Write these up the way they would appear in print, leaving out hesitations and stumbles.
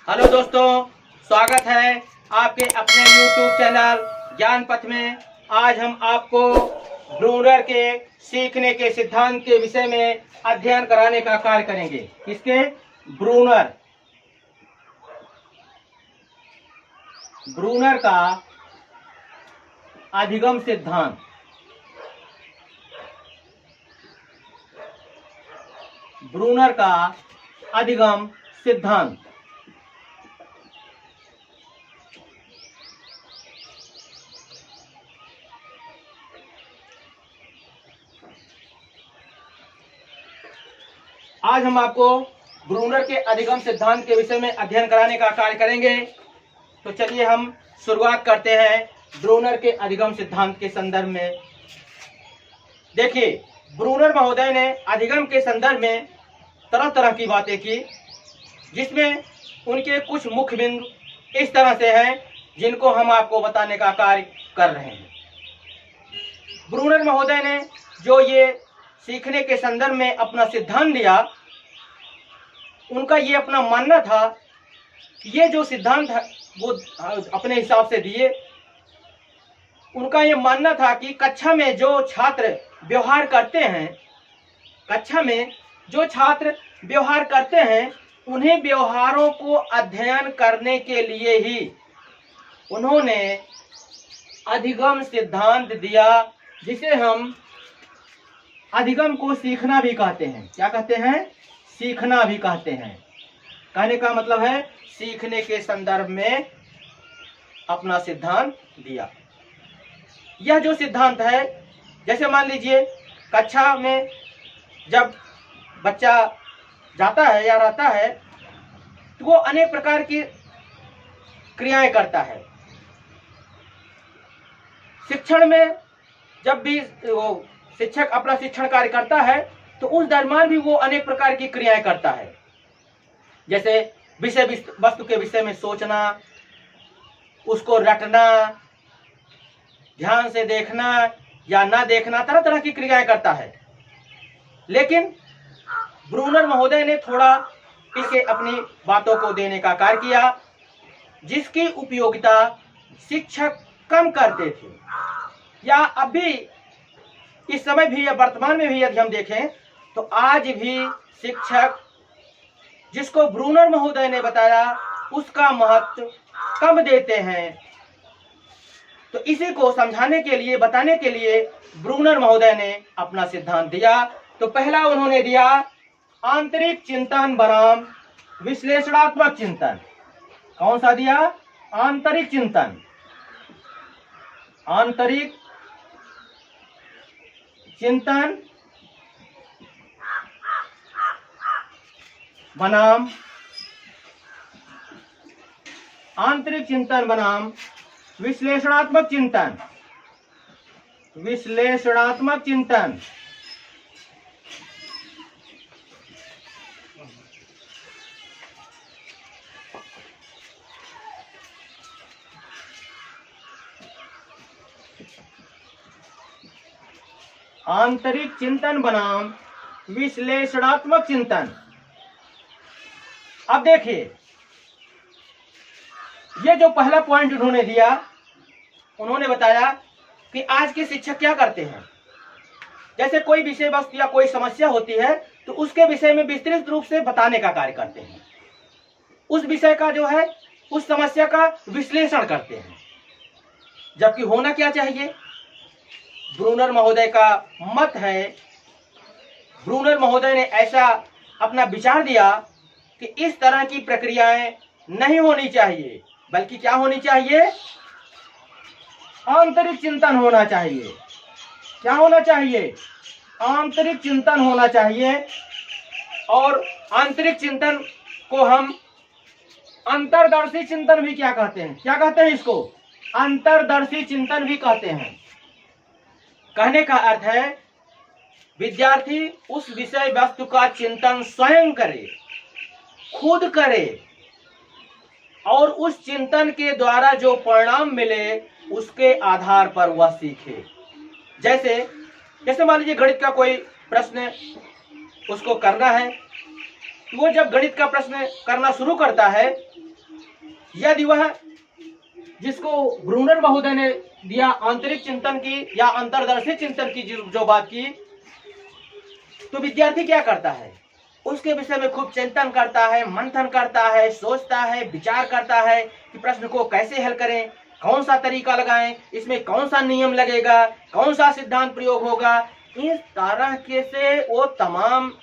Hello दोस्तों, स्वागत है आपके अपने YouTube चैनल ज्ञान पथ में। आज हम आपको ब्रूनर के सीखने के सिद्धांत के विषय में अध्ययन कराने का कार्य करेंगे। किसके? ब्रूनर का अधिगम सिद्धांत। ब्रूनर का अधिगम सिद्धांत। आज हम आपको ब्रूनर के अधिगम सिद्धांत के विषय में अध्ययन कराने का कार्य करेंगे। तो चलिए हम शुरुआत करते हैं ब्रूनर के अधिगम सिद्धांत के संदर्भ में। देखिए, ब्रूनर महोदय ने अधिगम के संदर्भ में तरह तरह की बातें की, जिसमें उनके कुछ मुख्य बिंदु इस तरह से हैं जिनको हम आपको बताने का कार्य कर रहे हैं। ब्रूनर महोदय ने जो ये सीखने के संदर्भ में अपना सिद्धांत दिया, उनका ये अपना मानना था कि ये जो सिद्धांत है वो अपने हिसाब से दिए। उनका ये मानना था कि कक्षा में जो छात्र व्यवहार करते हैं, उन्हें व्यवहारों को अध्ययन करने के लिए ही उन्होंने अधिगम सिद्धांत दिया, जिसे हम अधिगम को सीखना भी कहते हैं। क्या कहते हैं? सीखना भी कहते हैं। कहने का मतलब है सीखने के संदर्भ में अपना सिद्धांत दिया। यह जो सिद्धांत है, जैसे मान लीजिए कक्षा में जब बच्चा जाता है या रहता है तो वो अनेक प्रकार की क्रियाएं करता है। शिक्षण में जब भी वो शिक्षक अपना शिक्षण कार्य करता है तो उस दरमियान भी वो अनेक प्रकार की क्रियाएं करता है, जैसे विषय वस्तु के विषय में सोचना, उसको रटना, ध्यान से देखना या ना देखना, तरह तरह की क्रियाएं करता है। लेकिन ब्रूनर महोदय ने थोड़ा इसे अपनी बातों को देने का कार्य किया, जिसकी उपयोगिता शिक्षक कम करते थे। या अभी इस समय भी या वर्तमान में भी यदि हम देखें तो आज भी शिक्षक जिसको ब्रूनर महोदय ने बताया उसका महत्व कम देते हैं। तो इसी को समझाने के लिए, बताने के लिए ब्रूनर महोदय ने अपना सिद्धांत दिया। तो पहला उन्होंने दिया आंतरिक चिंतन बनाम विश्लेषणात्मक चिंतन। कौन सा दिया? आंतरिक चिंतन। आंतरिक चिंतन बनाम आंतरिक चिंतन बनाम विश्लेषणात्मक चिंतन। विश्लेषणात्मक चिंतन। आंतरिक चिंतन बनाम विश्लेषणात्मक चिंतन। अब देखिए, ये जो पहला पॉइंट उन्होंने दिया, उन्होंने बताया कि आज के शिक्षक क्या करते हैं, जैसे कोई विषय वस्तु या कोई समस्या होती है तो उसके विषय में विस्तृत रूप से बताने का कार्य करते हैं। उस विषय का जो है, उस समस्या का विश्लेषण करते हैं। जबकि होना क्या चाहिए? ब्रूनर महोदय का मत है, ब्रूनर महोदय ने ऐसा अपना विचार दिया कि इस तरह की प्रक्रियाएं नहीं होनी चाहिए, बल्कि क्या होनी चाहिए? आंतरिक चिंतन होना चाहिए। क्या होना चाहिए? आंतरिक चिंतन होना चाहिए। और आंतरिक चिंतन को हम अंतर्दर्शी चिंतन भी क्या कहते हैं? क्या कहते हैं इसको? अंतर्दर्शी चिंतन भी कहते हैं। कहने का अर्थ है विद्यार्थी उस विषय वस्तु का चिंतन स्वयं करे, खुद करे, और उस चिंतन के द्वारा जो परिणाम मिले उसके आधार पर वह सीखे। जैसे मान लीजिए गणित का कोई प्रश्न उसको करना है, वो जब गणित का प्रश्न करना शुरू करता है यदि वह जिसको ब्रूनर महोदय ने दिया आंतरिक चिंतन की या अंतर्दर्शी चिंतन की जो बात की, तो विद्यार्थी क्या करता है, उसके विषय में खूब चिंतन करता है, मंथन करता है, सोचता है, विचार करता है कि प्रश्न को कैसे हल करें, कौन सा तरीका लगाएं, इसमें कौन सा नियम लगेगा, कौन सा सिद्धांत प्रयोग होगा। इस तरह के से वो तमाम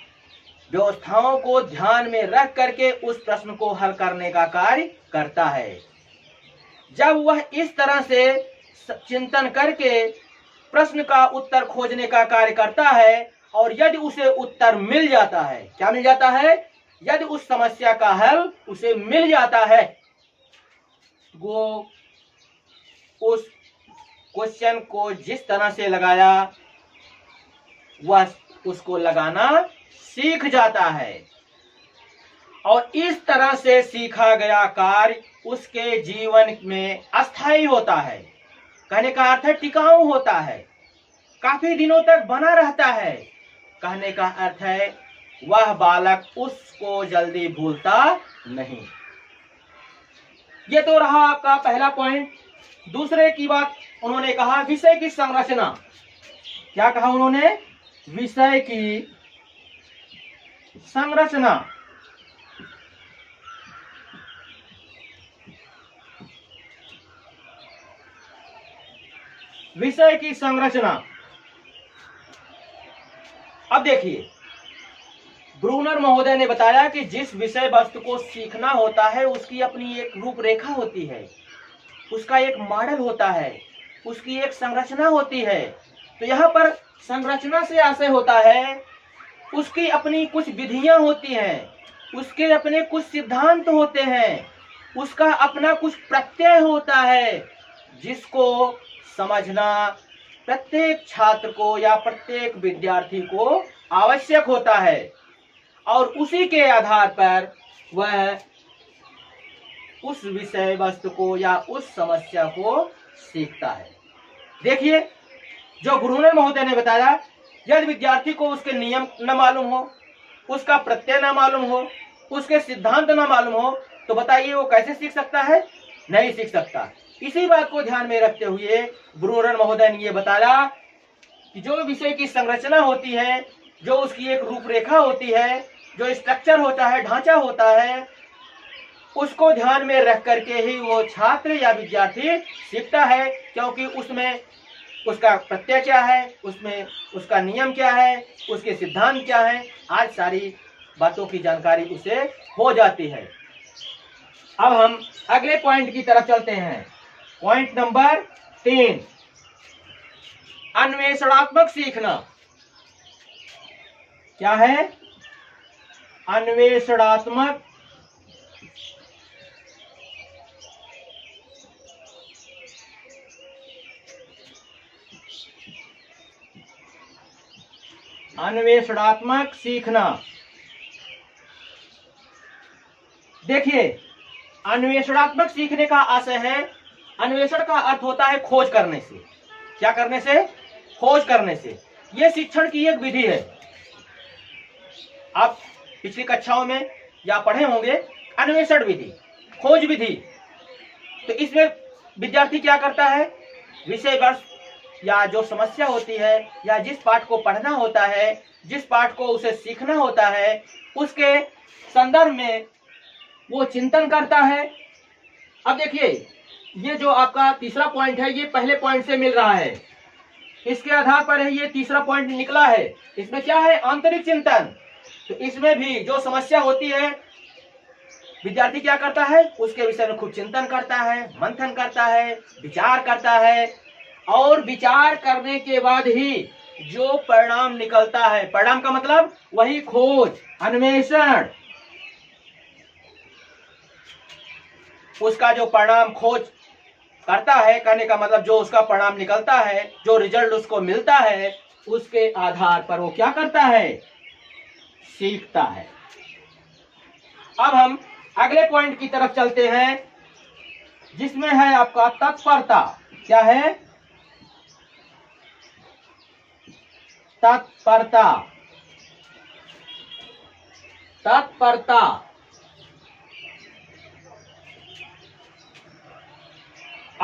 व्यवस्थाओं को ध्यान में रख करके उस प्रश्न को हल करने का कार्य करता है। जब वह इस तरह से चिंतन करके प्रश्न का उत्तर खोजने का कार्य करता है और यदि उसे उत्तर मिल जाता है, क्या मिल जाता है, यदि उस समस्या का हल उसे मिल जाता है, वो उस क्वेश्चन को जिस तरह से लगाया वह उसको लगाना सीख जाता है और इस तरह से सीखा गया कार्य उसके जीवन में अस्थायी होता है। कहने का अर्थ है टिकाऊ होता है, काफी दिनों तक बना रहता है। कहने का अर्थ है वह बालक उसको जल्दी भूलता नहीं। ये तो रहा आपका पहला पॉइंट। दूसरे की बात उन्होंने कहा विषय की संरचना। क्या कहा उन्होंने, विषय की संरचना। विषय की संरचना। अब देखिए, ब्रूनर महोदय ने बताया कि जिस विषय वस्तु को सीखना होता है उसकी अपनी एक रूपरेखा होती है, उसका एक मॉडल होता है, उसकी एक संरचना होती है। तो यहाँ पर संरचना से आशय होता है उसकी अपनी कुछ विधियां होती हैं, उसके अपने कुछ सिद्धांत होते हैं, उसका अपना कुछ प्रत्यय होता है जिसको समझना प्रत्येक छात्र को या प्रत्येक विद्यार्थी को आवश्यक होता है और उसी के आधार पर वह उस विषय वस्तु को या उस समस्या को सीखता है। देखिए, जो ब्रूनर महोदय ने बताया, यदि विद्यार्थी को उसके नियम न मालूम हो, उसका प्रत्यय न मालूम हो, उसके सिद्धांत न मालूम हो, तो बताइए वो कैसे सीख सकता है, नहीं सीख सकता। इसी बात को ध्यान में रखते हुए ब्रूनर महोदय ने यह बताया कि जो विषय की संरचना होती है, जो उसकी एक रूपरेखा होती है, जो स्ट्रक्चर होता है, ढांचा होता है, उसको ध्यान में रख करके ही वो छात्र या विद्यार्थी सीखता है। क्योंकि उसमें उसका प्रत्यय क्या है, उसमें उसका नियम क्या है, उसके सिद्धांत क्या है, आज सारी बातों की जानकारी उसे हो जाती है। अब हम अगले पॉइंट की तरफ चलते हैं। पॉइंट नंबर 3, अन्वेषणात्मक सीखना। क्या है, अन्वेषणात्मक अन्वेषणात्मक सीखना। देखिए, अन्वेषणात्मक सीखने का आशय है, अन्वेषण का अर्थ होता है खोज करने से। क्या करने से, खोज करने से। यह शिक्षण की एक विधि है। आप पिछली कक्षाओं में या पढ़े होंगे अन्वेषण विधि, खोज विधि। तो इसमें विद्यार्थी क्या करता है, विषय वस्तु या जो समस्या होती है या जिस पाठ को पढ़ना होता है, जिस पाठ को उसे सीखना होता है, उसके संदर्भ में वो चिंतन करता है। अब देखिए, ये जो आपका तीसरा पॉइंट है ये पहले पॉइंट से मिल रहा है, इसके आधार पर ये तीसरा पॉइंट निकला है। इसमें क्या है, आंतरिक चिंतन। तो इसमें भी जो समस्या होती है विद्यार्थी क्या करता है, उसके विषय में खूब चिंतन करता है, मंथन करता है, विचार करता है और विचार करने के बाद ही जो परिणाम निकलता है, परिणाम का मतलब वही खोज, अन्वेषण, उसका जो परिणाम खोज करता है, कहने का मतलब जो उसका परिणाम निकलता है, जो रिजल्ट उसको मिलता है, उसके आधार पर वो क्या करता है, सीखता है। अब हम अगले पॉइंट की तरफ चलते हैं जिसमें है आपका तत्परता। क्या है, तत्परता। तत्परता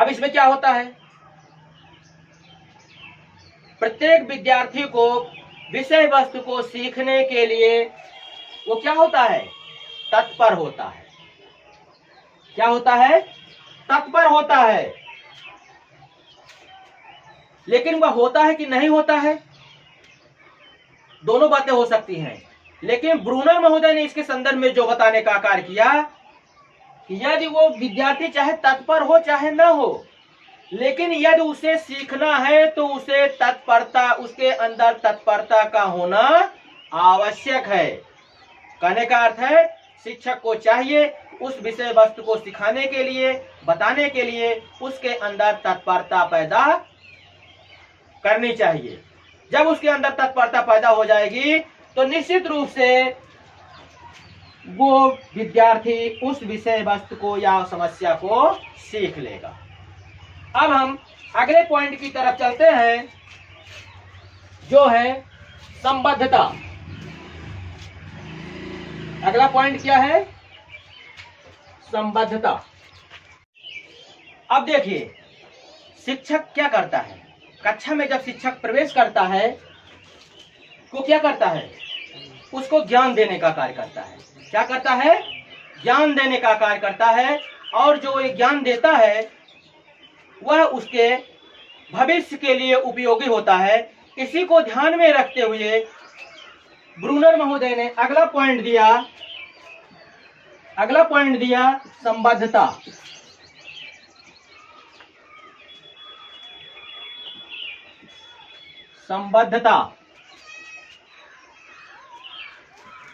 अब इसमें क्या होता है, प्रत्येक विद्यार्थी को विषय वस्तु को सीखने के लिए वो क्या होता है, तत्पर होता है। क्या होता है, तत्पर होता है। लेकिन वह होता है कि नहीं होता है, दोनों बातें हो सकती हैं। लेकिन ब्रूनर महोदय ने इसके संदर्भ में जो बताने का कार्य किया कि यदि वो विद्यार्थी चाहे तत्पर हो चाहे ना हो, लेकिन यदि उसे सीखना है तो उसे तत्परता, उसके अंदर तत्परता का होना आवश्यक है। कहने का अर्थ है शिक्षक को चाहिए उस विषय वस्तु को सिखाने के लिए, बताने के लिए उसके अंदर तत्परता पैदा करनी चाहिए। जब उसके अंदर तत्परता पैदा हो जाएगी तो निश्चित रूप से वो विद्यार्थी उस विषय वस्तु को या समस्या को सीख लेगा। अब हम अगले पॉइंट की तरफ चलते हैं, जो है संबद्धता। अगला पॉइंट क्या है, संबद्धता। अब देखिए शिक्षक क्या करता है, कक्षा में जब शिक्षक प्रवेश करता है तो क्या करता है, उसको ज्ञान देने का कार्य करता है। क्या करता है, ज्ञान देने का कार्य करता है। और जो ये ज्ञान देता है वह उसके भविष्य के लिए उपयोगी होता है। इसी को ध्यान में रखते हुए ब्रूनर महोदय ने अगला पॉइंट दिया संबद्धता। संबद्धता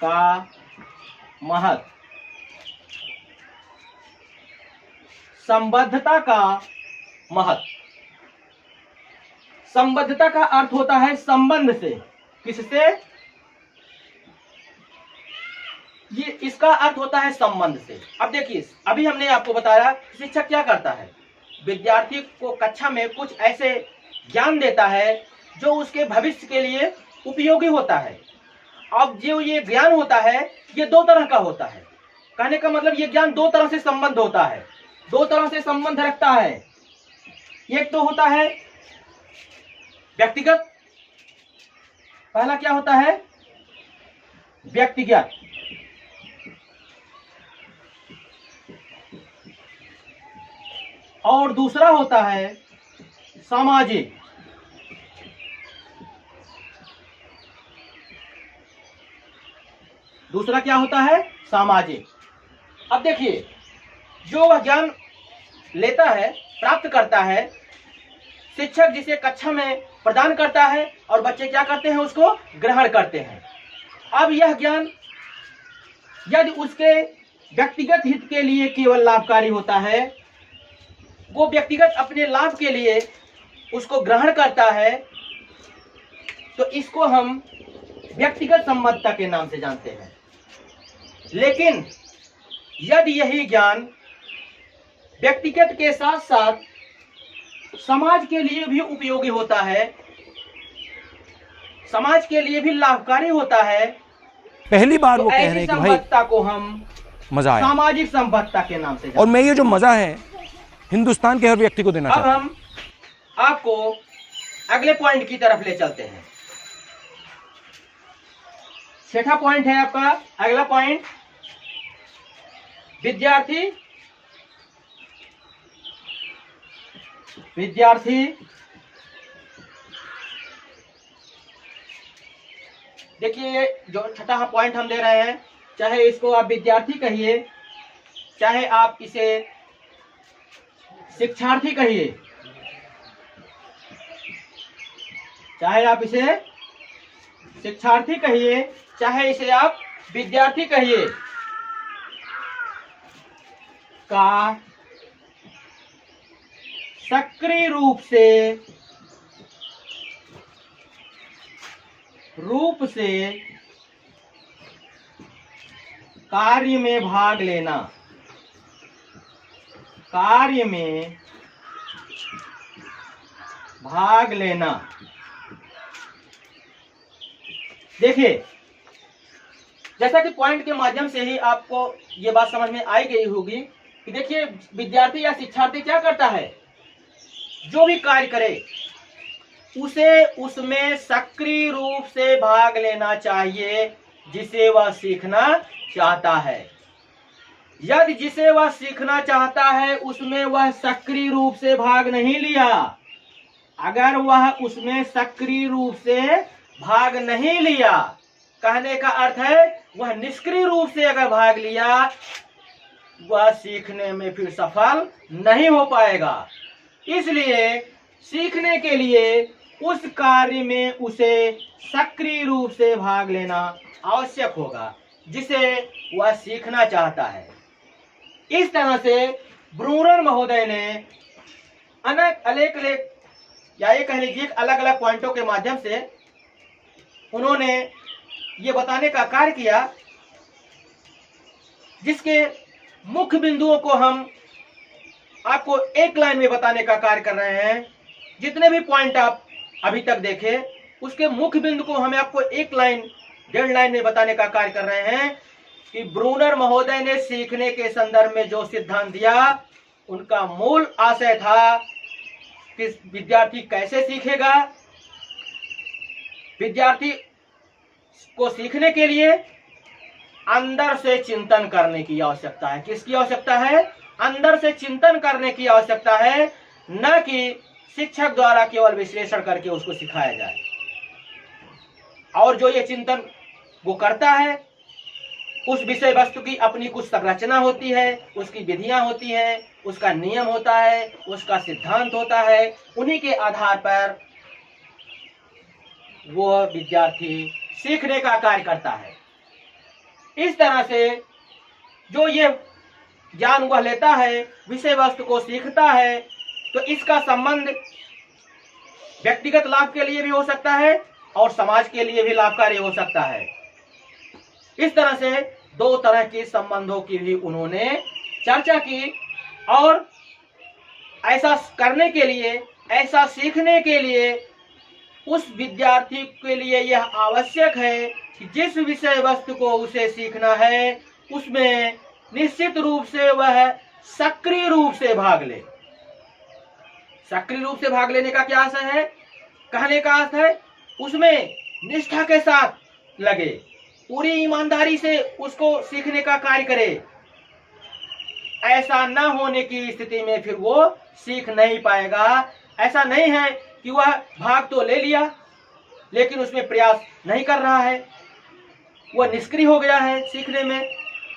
का महत्व। संबद्धता का महत्व। संबद्धता का अर्थ होता है संबंध से। किससे, ये इसका अर्थ होता है संबंध से। अब देखिए अभी हमने आपको बताया शिक्षक क्या करता है, विद्यार्थी को कक्षा में कुछ ऐसे ज्ञान देता है जो उसके भविष्य के लिए उपयोगी होता है। अब जो ये ज्ञान होता है ये दो तरह का होता है। कहने का मतलब ये ज्ञान दो तरह से संबंध होता है, दो तरह से संबंध रखता है। एक तो होता है व्यक्तिगत, पहला क्या होता है, व्यक्तिगत। और दूसरा होता है सामाजिक। दूसरा क्या होता है, सामाजिक। अब देखिए जो वह ज्ञान लेता है, प्राप्त करता है, शिक्षक जिसे कक्षा में प्रदान करता है और बच्चे क्या करते हैं, उसको ग्रहण करते हैं। अब यह ज्ञान यदि उसके व्यक्तिगत हित के लिए केवल लाभकारी होता है, वो व्यक्तिगत अपने लाभ के लिए उसको ग्रहण करता है, तो इसको हम व्यक्तिगत संबद्धता के नाम से जानते हैं। लेकिन यदि यही ज्ञान व्यक्तिगत के साथ साथ समाज के लिए भी उपयोगी होता है, समाज के लिए भी लाभकारी होता है, पहली बार तो वो कह रहे हैं कि भाई को हम मजा आया, सामाजिक संबद्धता के नाम से। और मैं ये जो मजा है हिंदुस्तान के हर व्यक्ति को देना चाहता हूं। अब हम आपको अगले पॉइंट की तरफ ले चलते हैं। छठा पॉइंट है आपका, अगला पॉइंट विद्यार्थी देखिए जो छठा पॉइंट हम दे रहे हैं, चाहे इसको आप विद्यार्थी कहिए, चाहे आप इसे शिक्षार्थी कहिए, चाहे आप इसे शिक्षार्थी कहिए, चाहे इसे आप विद्यार्थी कहिए, का सक्रिय रूप से कार्य में भाग लेना, कार्य में भाग लेना। देखिए जैसा कि पॉइंट के माध्यम से ही आपको ये बात समझ में आई गई होगी कि देखिए विद्यार्थी या शिक्षार्थी क्या करता है, जो भी कार्य करे उसे उसमें सक्रिय रूप से भाग लेना चाहिए जिसे वह सीखना चाहता है। यदि जिसे वह सीखना चाहता है उसमें वह सक्रिय रूप से भाग नहीं लिया, अगर वह उसमें सक्रिय रूप से भाग नहीं लिया, कहने का अर्थ है वह निष्क्रिय रूप से अगर भाग लिया, वह सीखने में फिर सफल नहीं हो पाएगा। इसलिए सीखने के लिए उस कार्य में उसे सक्रिय रूप से भाग लेना आवश्यक होगा जिसे वह सीखना चाहता है। इस तरह से ब्रूनर महोदय ने अनेक या ये कह लीजिए अलग अलग पॉइंटों के माध्यम से उन्होंने ये बताने का कार्य किया, जिसके मुख्य बिंदुओं को हम आपको एक लाइन में बताने का कार्य कर रहे हैं। जितने भी पॉइंट आप अभी तक देखे उसके मुख्य बिंदु को हमें आपको एक लाइन 1.5 लाइन में बताने का कार्य कर रहे हैं कि ब्रूनर महोदय ने सीखने के संदर्भ में जो सिद्धांत दिया उनका मूल आशय था कि विद्यार्थी कैसे सीखेगा। विद्यार्थी को सीखने के लिए अंदर से चिंतन करने की आवश्यकता है। किसकी आवश्यकता है? अंदर से चिंतन करने की आवश्यकता है, न कि शिक्षक द्वारा केवल विश्लेषण करके उसको सिखाया जाए। और जो ये चिंतन वो करता है उस विषय वस्तु की अपनी कुछ संरचना होती है, उसकी विधियां होती हैं, उसका नियम होता है, उसका सिद्धांत होता है। उन्हीं के आधार पर वो विद्यार्थी सीखने का कार्य करता है। इस तरह से जो ये ज्ञान वह लेता है, विषय वस्तु को सीखता है, तो इसका संबंध व्यक्तिगत लाभ के लिए भी हो सकता है और समाज के लिए भी लाभकारी हो सकता है। इस तरह से 2 तरह के संबंधों की भी उन्होंने चर्चा की और ऐसा करने के लिए, ऐसा सीखने के लिए उस विद्यार्थी के लिए यह आवश्यक है कि जिस विषय वस्तु को उसे सीखना है उसमें निश्चित रूप से वह सक्रिय रूप से भाग ले। सक्रिय रूप से भाग लेने का क्या आशय है? कहने का अर्थ है उसमें निष्ठा के साथ लगे, पूरी ईमानदारी से उसको सीखने का कार्य करे। ऐसा न होने की स्थिति में फिर वो सीख नहीं पाएगा। ऐसा नहीं है कि वह भाग तो ले लिया लेकिन उसमें प्रयास नहीं कर रहा है, वह निष्क्रिय हो गया है सीखने में,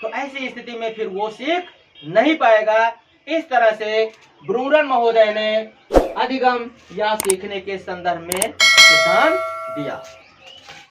तो ऐसी स्थिति में फिर वो सीख नहीं पाएगा। इस तरह से ब्रूनर महोदय ने अधिगम या सीखने के संदर्भ में सिद्धांत दिया।